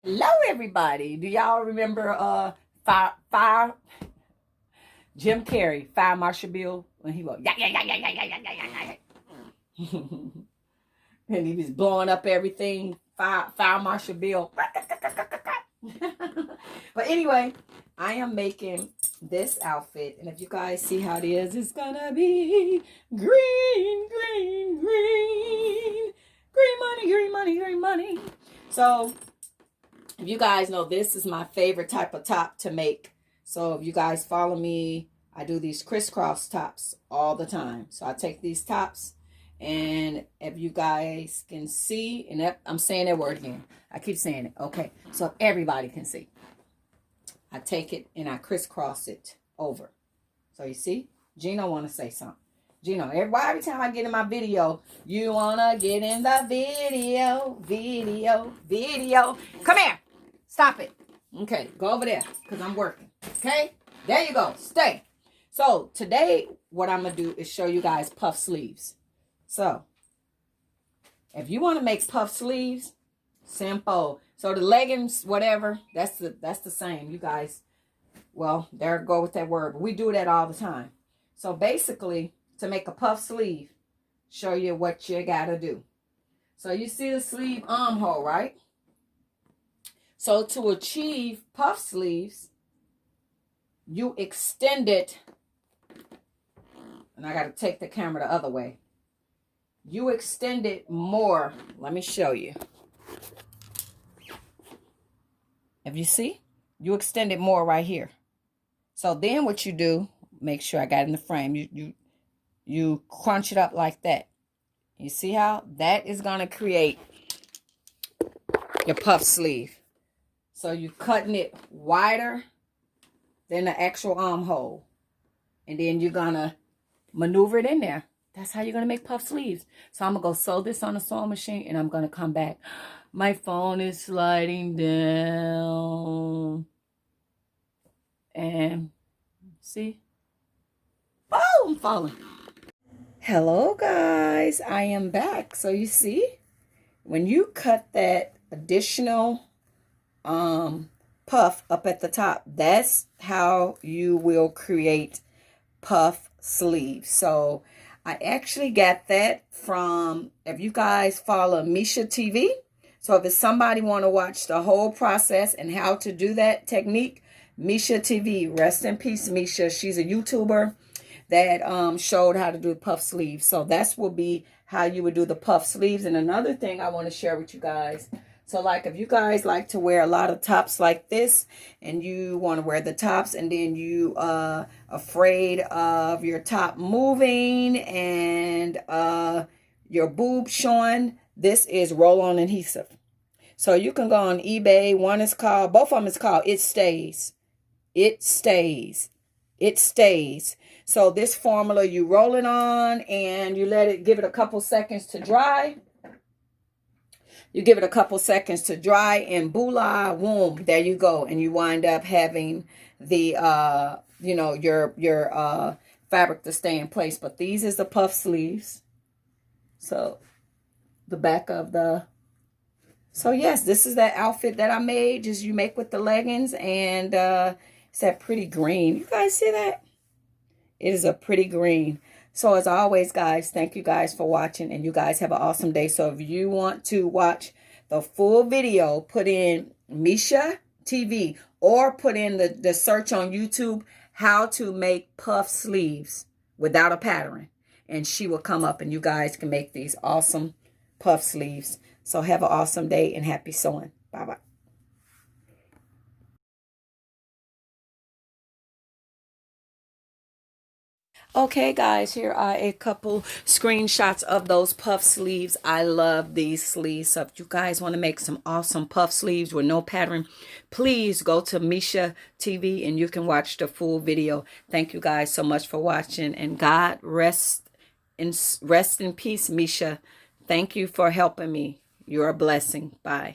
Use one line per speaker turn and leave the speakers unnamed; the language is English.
Hello, everybody. Do y'all remember Fire Jim Carrey, Fire Marshal Bill, when he was yeah yeah yeah yeah yeah yeah yeah yeah yeah, and he was blowing up everything. Fire Marshal Bill. But anyway, I am making this outfit, and if you guys see how it is, it's gonna be green, green, green, green money, green money, green money. So if you guys know, this is my favorite type of top to make. So if you guys follow me, I do these crisscross tops all the time. So I take these tops, and if you guys can see, and I'm saying that word again. I keep saying it. Okay. So if everybody can see, I take it and I crisscross it over. So you see, Gino want to say something. Gino, every time I get in my video, you want to get in the video. Come here. Stop it. Okay, go over there because I'm working. Okay, there you go. Stay. So today, what I'm going to do is show you guys puff sleeves. So if you want to make puff sleeves, simple. So the leggings, whatever, that's the same. You guys, well, there go with that word. We do that all the time. So basically, to make a puff sleeve, show you what you got to do. So you see the sleeve armhole, right? So to achieve puff sleeves, you extend it, and I got to take the camera the other way. You extend it more. Let me show you. If you see, you extend it more right here. So then what you do, make sure I got it in the frame. You crunch it up like that. You see how? That is going to create your puff sleeve. So you're cutting it wider than the actual armhole. And then you're going to maneuver it in there. That's how you're going to make puff sleeves. So I'm going to go sew this on a sewing machine, and I'm going to come back. My phone is sliding down. And see? Oh, I'm falling. Hello, guys. I am back. So you see, when you cut that additional puff up at the top, that's how you will create puff sleeves. So I actually got that from, if you guys follow Misha TV. So if it's somebody want to watch the whole process and how to do that technique, Misha TV, rest in peace, Misha. She's a YouTuber that showed how to do puff sleeves. So that's will be how you would do the puff sleeves. And another thing I want to share with you guys. So like if you guys like to wear a lot of tops like this, and you want to wear the tops, and then you afraid of your top moving and your boob showing, this is roll-on adhesive. So you can go on eBay. One is called, both of them is called It Stays. It Stays. It Stays. So this formula, you roll it on and you let it, give it a couple seconds to dry. You give it a couple seconds to dry, and voila, boom, there you go. And you wind up having the, you know, your fabric to stay in place. But these is the puff sleeves. So the back of the, so yes, this is that outfit that I made. Just you make with the leggings, and it's that pretty green. You guys see that? It is a pretty green. So as always, guys, thank you guys for watching, and you guys have an awesome day. So if you want to watch the full video, put in Misha TV, or put in the search on YouTube, how to make puff sleeves without a pattern. And she will come up, and you guys can make these awesome puff sleeves. So have an awesome day and happy sewing. Bye-bye. Okay, guys, here are a couple screenshots of those puff sleeves. I love these sleeves. So if you guys want to make some awesome puff sleeves with no pattern, please go to Misha TV and you can watch the full video. Thank you guys so much for watching, and God rest in peace, Misha. Thank you for helping me. You're a blessing. Bye.